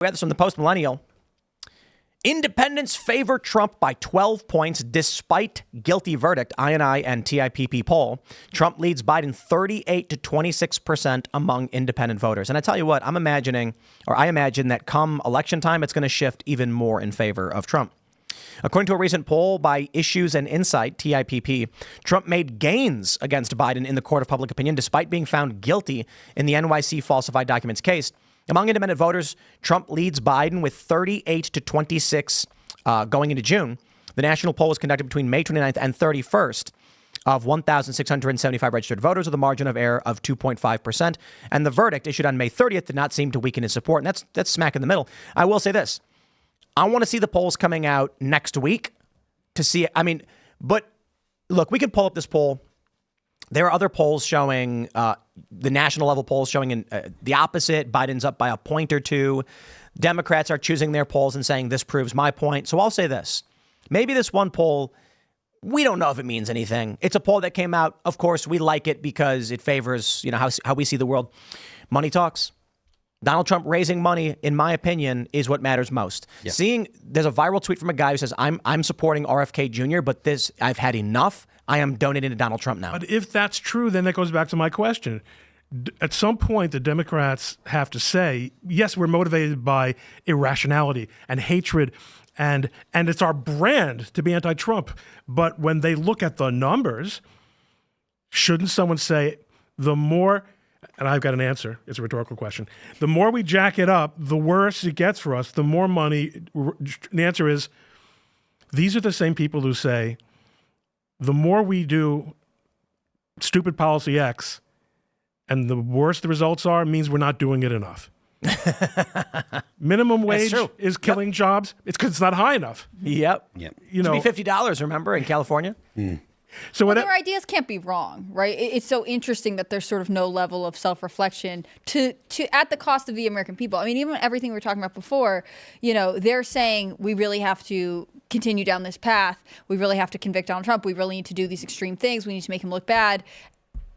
We got this from the Post Millennial. Independents favor Trump by 12 points despite guilty verdict. INI and TIPP poll. Trump leads Biden 38 to 26% among independent voters. And I tell you what, I imagine that come election time, it's going to shift even more in favor of Trump. According to a recent poll by Issues and Insight, TIPP, Trump made gains against Biden in the court of public opinion despite being found guilty in the NYC falsified documents case. Among independent voters, Trump leads Biden with 38 to 26 going into June. The national poll was conducted between May 29th and 31st of 1,675 registered voters with a margin of error of 2.5%. And the verdict issued on May 30th did not seem to weaken his support. And that's smack in the middle. I will say this. I want to see the polls coming out next week to see. But look, we can pull up this poll. There are other polls showing the national level polls showing the opposite. Biden's up by a point or two. Democrats are choosing their polls and saying this proves my point. So I'll say this. Maybe this one poll, we don't know if it means anything. It's a poll that came out. Of course, we like it because it favors, how we see the world. Money talks. Donald Trump raising money, in my opinion, is what matters most. Yeah. There's a viral tweet from a guy who says, I'm supporting RFK Jr., but I've had enough. I am donating to Donald Trump now. But if that's true, then that goes back to my question. At some point, the Democrats have to say, yes, we're motivated by irrationality and hatred, and it's our brand to be anti-Trump. But when they look at the numbers, shouldn't someone say, the more, and I've got an answer, it's a rhetorical question, the more we jack it up, the worse it gets for us, the more money. The answer is, these are the same people who say, the more we do stupid policy X and the worse the results are, means we're not doing it enough. Minimum wage is killing jobs. It's because it's not high enough. Yep. It should be $50, remember, in California? So their ideas can't be wrong, right? It's so interesting that there's sort of no level of self-reflection to at the cost of the American people. I mean, even everything we were talking about before, they're saying we really have to continue down this path. We really have to convict Donald Trump. We really need to do these extreme things. We need to make him look bad.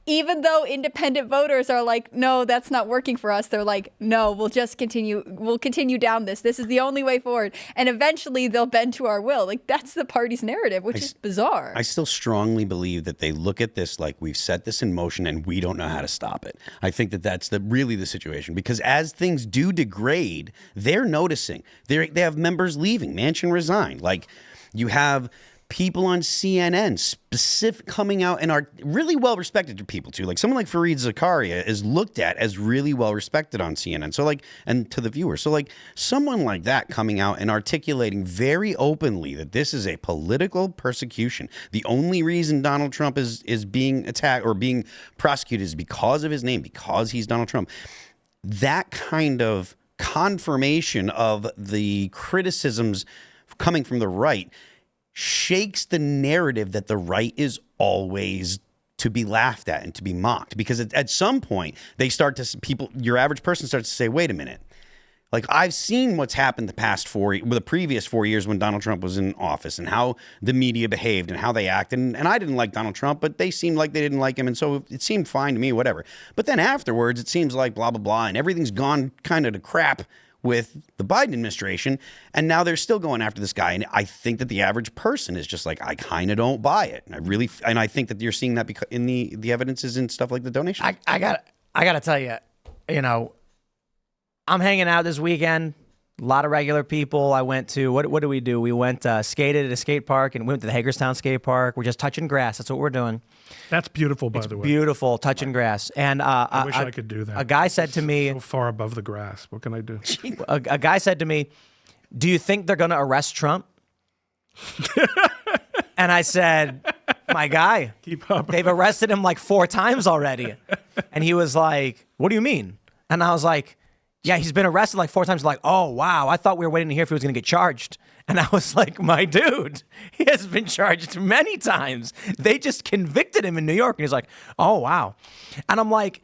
Even though independent voters are like, no, that's not working for us. They're like, no, we'll just continue. We'll continue down this. This is the only way forward. And eventually they'll bend to our will. Like, that's the party's narrative, which is bizarre. I still strongly believe that they look at this like we've set this in motion and we don't know how to stop it. I think that that's really the situation, because as things do degrade, they're noticing. They have members leaving. Manchin resigned. Like, you have people on CNN specific coming out and are really well respected people too. Like someone like Fareed Zakaria is looked at as really well respected on CNN. So and to the viewers. So someone like that coming out and articulating very openly that this is a political persecution. The only reason Donald Trump is being attacked or being prosecuted is because of his name, because he's Donald Trump. That kind of confirmation of the criticisms coming from the right shakes the narrative that the right is always to be laughed at and to be mocked, because at some point they start to your average person starts to say, wait a minute, like I've seen what's happened the previous 4 years when Donald Trump was in office and how the media behaved and how they acted. And I didn't like Donald Trump, but they seemed like they didn't like him. And so it seemed fine to me, whatever. But then afterwards, it seems like blah, blah, blah. And everything's gone kind of to crap with the Biden administration, and now they're still going after this guy. And I think that the average person is just like, I kind of don't buy it. And I think that you're seeing that because in the evidences and stuff like the donation. I gotta tell you, I'm hanging out this weekend. A lot of regular people. I went to, what did we do? We went skated at a skate park and went to the Hagerstown skate park. We're just touching grass. That's what we're doing. That's beautiful, by the way. Beautiful, touching grass. And I wish I could do that. A guy said to me, so far above the grass. What can I do? A guy said to me, do you think they're going to arrest Trump? And I said, my guy, keep up. They've arrested him like 4 times already. And he was like, what do you mean? And I was like, yeah, he's been arrested like 4 times. Like, oh, wow. I thought we were waiting to hear if he was going to get charged. And I was like, my dude, he has been charged many times. They just convicted him in New York. And he's like, oh, wow. And I'm like,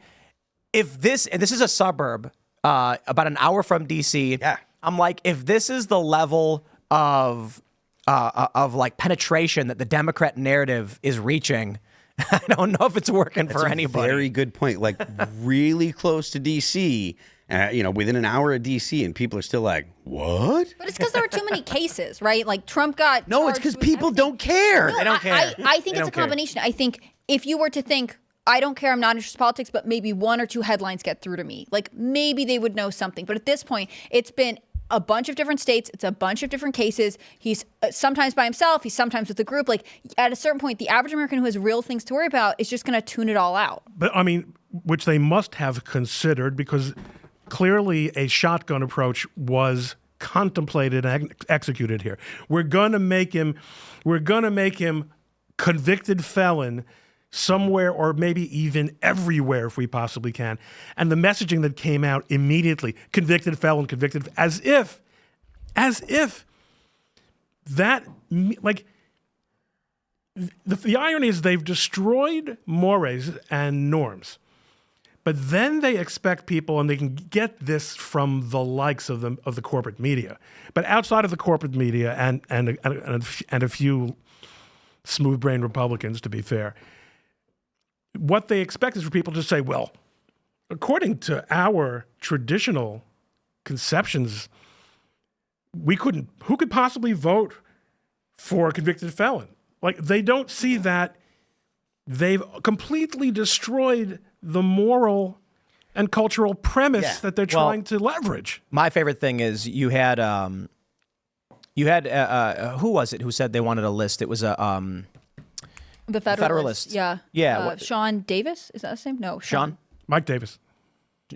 and this is a suburb about an hour from D.C. Yeah. I'm like, if this is the level of like penetration that the Democrat narrative is reaching, I don't know if it's working for anybody. Very good point. Like really close to D.C., within an hour of D.C., and people are still like, what? But it's because there were too many cases, right? Like Trump got No, it's because people don't care. They don't care. I think it's a combination. I think if you were to think, I don't care, I'm not interested in politics, but maybe one or two headlines get through to me, like maybe they would know something. But at this point, it's been a bunch of different states. It's a bunch of different cases. He's sometimes by himself. He's sometimes with a group. Like at a certain point, the average American who has real things to worry about is just going to tune it all out. But I mean, which they must have considered, because clearly a shotgun approach was contemplated and executed here. We're going to make him convicted felon somewhere, or maybe even everywhere if we possibly can. And the messaging that came out immediately, convicted felon, as if that, like, the irony is they've destroyed mores and norms, but then they expect people, and they can get this from the likes of the corporate media, but outside of the corporate media and a few smooth-brained Republicans, to be fair, what they expect is for people to say, well, according to our traditional conceptions, who could possibly vote for a convicted felon? Like, they don't see that they've completely destroyed the moral and cultural premise that they're trying to leverage. My favorite thing is you had who was it who said they wanted a list? It was a The Federalist. Yeah. Yeah. Sean Davis? Is that his name? No. Sean? Mike Davis.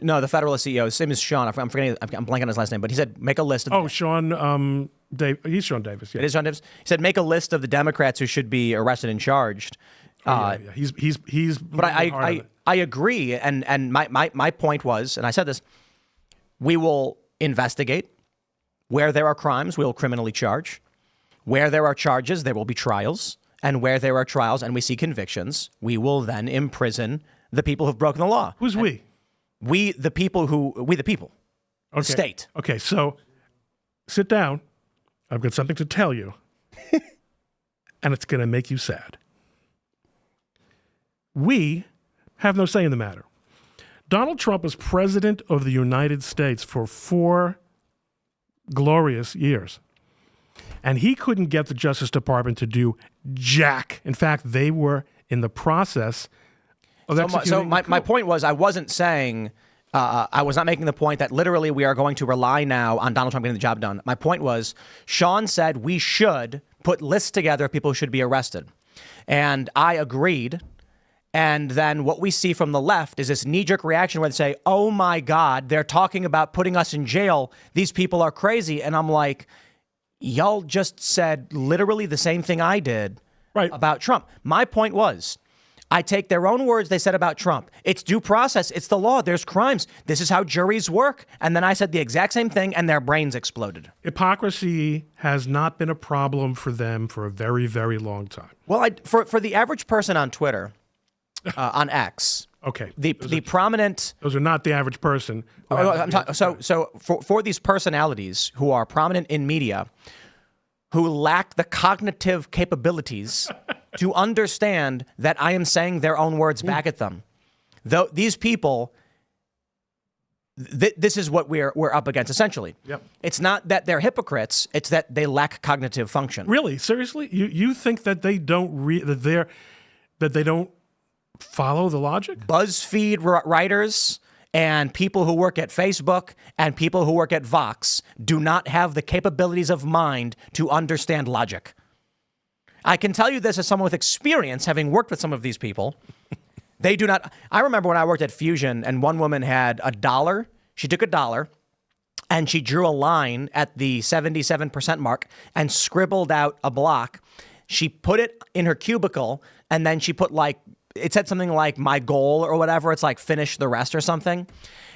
No, the Federalist CEO. His name is Sean. I'm forgetting. I'm blanking on his last name. But he said, make a list of. Sean. He's Sean Davis. Yeah. It is Sean Davis. He said, make a list of the Democrats who should be arrested and charged. He's. But I agree, and my point was, and I said this: we will investigate where there are crimes. We will criminally charge. Where there are charges, there will be trials. And where there are trials and we see convictions, we will then imprison the people who've broken the law. Who's we? We the people. Okay. State. Okay, so sit down. I've got something to tell you. And it's going to make you sad. We have no say in the matter. Donald Trump was president of the United States for 4 glorious years. And he couldn't get the Justice Department to do jack. In fact, they were in the process of executing. So my point was, I wasn't saying, I was not making the point that literally we are going to rely now on Donald Trump getting the job done. My point was, Sean said we should put lists together of people who should be arrested. And I agreed. And then what we see from the left is this knee-jerk reaction where they say, oh my God, they're talking about putting us in jail. These people are crazy. And I'm like, y'all just said literally the same thing I did about Trump. My point was, I take their own words they said about Trump. It's due process. It's the law. There's crimes. This is how juries work. And then I said the exact same thing, and their brains exploded. Hypocrisy has not been a problem for them for a very, very long time. Well, for the average person on Twitter, on X, okay, the prominent. Those are not the average person. So for these personalities who are prominent in media, who lack the cognitive capabilities to understand that I am saying their own words back at them, though these people, this is what we're up against essentially. Yep. It's not that they're hypocrites; it's that they lack cognitive function. Really, seriously, you think that they don't that they don't follow the logic? BuzzFeed writers and people who work at Facebook and people who work at Vox do not have the capabilities of mind to understand logic. I can tell you this as someone with experience, having worked with some of these people. They do not. I remember when I worked at Fusion and one woman had $1. She took $1 and she drew a line at the 77% mark and scribbled out a block. She put it in her cubicle and then she put it said something like my goal or whatever. It's like finish the rest or something.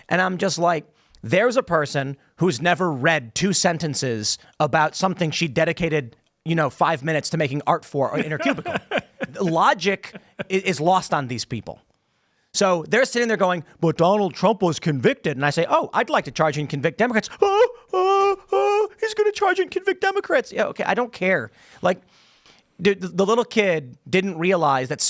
And I'm just like, there's a person who's never read 2 sentences about something she dedicated, 5 minutes to making art for in her cubicle. Logic is lost on these people. So they're sitting there going, but Donald Trump was convicted. And I say, oh, I'd like to charge and convict Democrats. He's going to charge and convict Democrats. Yeah, okay, I don't care. The little kid didn't realize that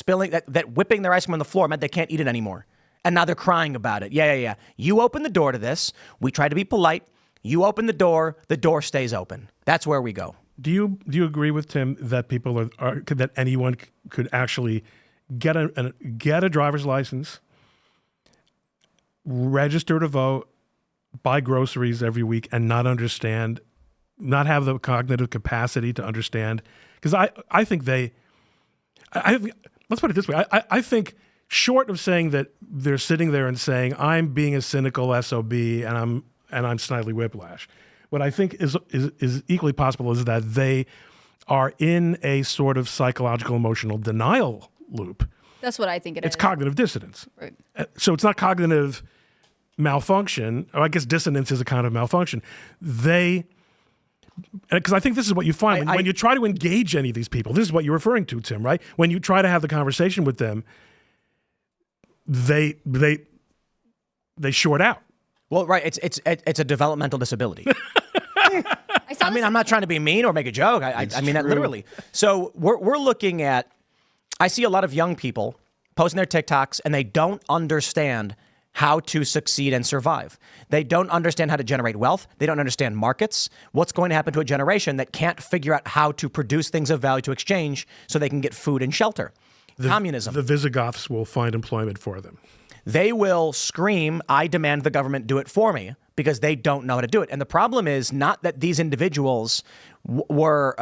that whipping their ice cream on the floor meant they can't eat it anymore. And now they're crying about it. Yeah. You open the door to this. We try to be polite. You open the door stays open. That's where we go. Do you agree with Tim that people that anyone could actually get a driver's license, register to vote, buy groceries every week, and not have the cognitive capacity to understand? Because I think let's put it this way. I think short of saying that they're sitting there and saying I'm being a cynical SOB and I'm Snidely Whiplash, what I think is equally possible is that they are in a sort of psychological emotional denial loop. That's what I think it is. It's cognitive dissonance. Right. So it's not cognitive malfunction, or I guess dissonance is a kind of malfunction. Because I think this is what you find when you try to engage any of these people. This is what you're referring to, Tim, right? When you try to have the conversation with them, they short out. Well, right. It's a developmental disability. I mean, I'm not trying to be mean or make a joke. I mean that literally. So we're looking at. I see a lot of young people posting their TikToks, and they don't understand how to succeed and survive. They don't understand how to generate wealth. They don't understand markets. What's going to happen to a generation that can't figure out how to produce things of value to exchange so they can get food and shelter? Communism. The Visigoths will find employment for them. They will scream, I demand the government do it for me, because they don't know how to do it. And the problem is not that these individuals were,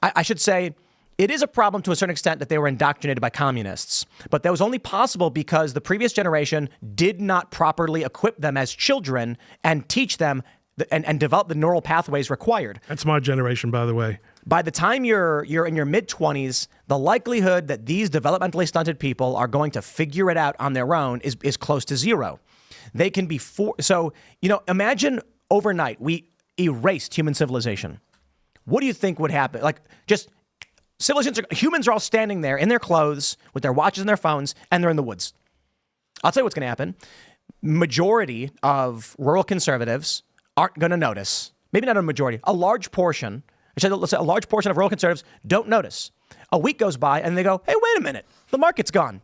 I should say, it is a problem to a certain extent that they were indoctrinated by communists. But that was only possible because the previous generation did not properly equip them as children and teach them and develop the neural pathways required. That's my generation, by the way. By the time you're in your mid-20s, the likelihood that these developmentally stunted people are going to figure it out on their own is close to zero. They can be so, imagine overnight we erased human civilization. What do you think would happen? Like, just humans are all standing there in their clothes with their watches and their phones, and they're in the woods. I'll tell you what's going to happen. Majority of rural conservatives aren't going to notice. Maybe not a majority, a large portion. Let's say a large portion of rural conservatives don't notice. A week goes by and they go, hey, wait a minute. The market's gone.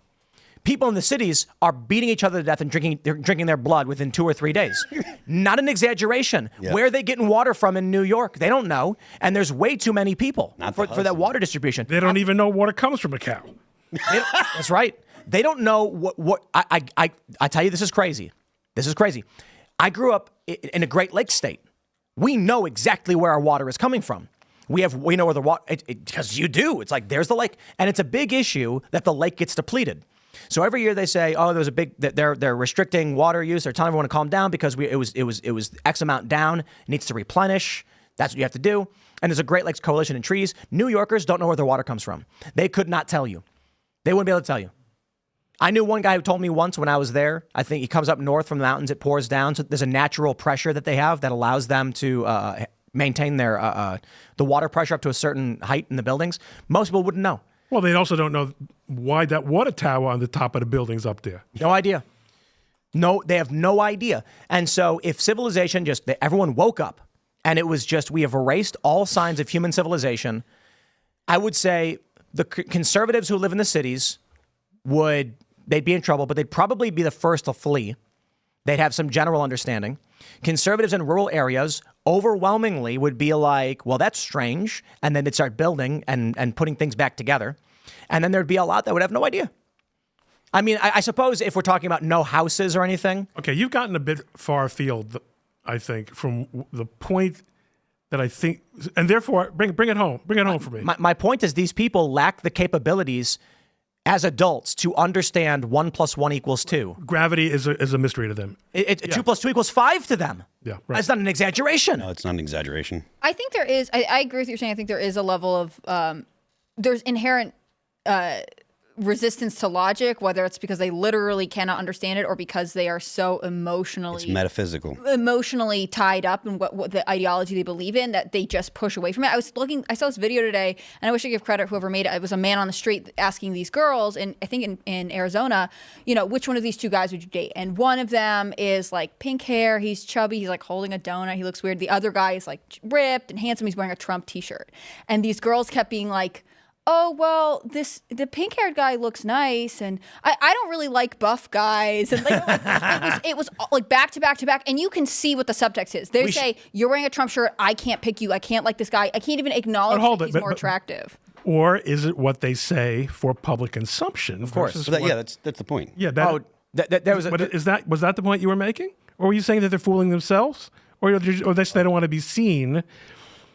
People in the cities are beating each other to death and drinking their blood within 2 or 3 days. Not an exaggeration. Yeah. Where are they getting water from in New York? They don't know. And there's way too many people for that water distribution. They don't even know water comes from a cow. That's right. They don't know what I tell you, this is crazy. This is crazy. I grew up in a Great Lakes state. We know exactly where our water is coming from. We know where the water, because you do. It's like, there's the lake. And it's a big issue that the lake gets depleted. So every year they say, oh, there's a big, they're restricting water use. They're telling everyone to calm down because it was X amount down. It needs to replenish. That's what you have to do. And there's a Great Lakes Coalition in trees. New Yorkers don't know where their water comes from. They could not tell you. They wouldn't be able to tell you. I knew one guy who told me once when I was there, I think he comes up north from the mountains, it pours down. So there's a natural pressure that they have that allows them to maintain their the water pressure up to a certain height in the buildings. Most people wouldn't know. Well, they also don't know why that water tower on the top of the building's up there. No idea. No, they have no idea. And so if civilization everyone woke up and it was just, we have erased all signs of human civilization, I would say the conservatives who live in the cities they'd be in trouble, but they'd probably be the first to flee. They'd have some general understanding. Conservatives in rural areas overwhelmingly would be like, well, that's strange. And then they'd start building and putting things back together. And then there'd be a lot that would have no idea. I mean, I suppose if we're talking about no houses or anything. Okay, you've gotten a bit far afield, I think, from the point that I think, and therefore, bring it home. Bring it home for me. My point is these people lack the capabilities as adults to understand 1 + 1 = 2. Gravity is a mystery to them. 2 + 2 = 5 to them. Yeah, right. That's not an exaggeration. No, it's not an exaggeration. I think there is. I agree with what you're saying. I think there is a level of there's inherent resistance to logic, whether it's because they literally cannot understand it or because they are so It's metaphysical. emotionally tied up in what the ideology they believe in that they just push away from it. I saw this video today, and I wish I could give credit whoever made it. It was a man on the street asking these girls, and I think in Arizona, which one of these two guys would you date? And one of them is like pink hair, he's chubby, he's like holding a donut, he looks weird. The other guy is like ripped and handsome, he's wearing a Trump t-shirt. And these girls kept being like, oh, well, the pink-haired guy looks nice, and I don't really like buff guys. And it was like back to back to back, and you can see what the subtext is. They say, you're wearing a Trump shirt, I can't pick you, I can't like this guy, I can't even acknowledge that he's more attractive. Or is it what they say for public consumption? Of course. That's the point. Yeah. Was that the point you were making? Or were you saying that they're fooling themselves? Or they don't want to be seen?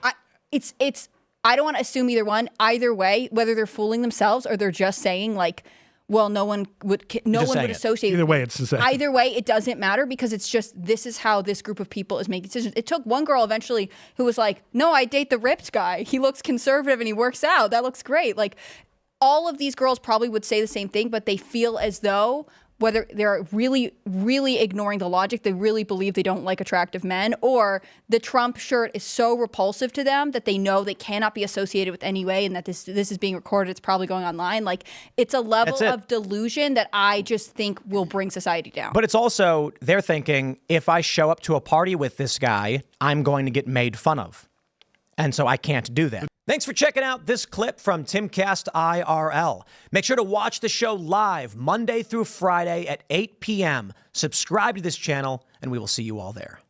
I don't want to assume either one. Either way, whether they're fooling themselves or they're just saying like, well, no one would associate. Either way, it's the same. Either way, it doesn't matter because it's just this is how this group of people is making decisions. It took one girl eventually who was like, "No, I date the ripped guy. He looks conservative and he works out. That looks great." Like all of these girls probably would say the same thing, but they feel as though whether they're really, really ignoring the logic, they really believe they don't like attractive men, or the Trump shirt is so repulsive to them that they know they cannot be associated with any way, and that this is being recorded, it's probably going online. Like, it's a level of delusion that I just think will bring society down. But it's also, they're thinking, if I show up to a party with this guy, I'm going to get made fun of. And so I can't do that. Thanks for checking out this clip from Timcast IRL. Make sure to watch the show live Monday through Friday at 8 p.m. Subscribe to this channel, and we will see you all there.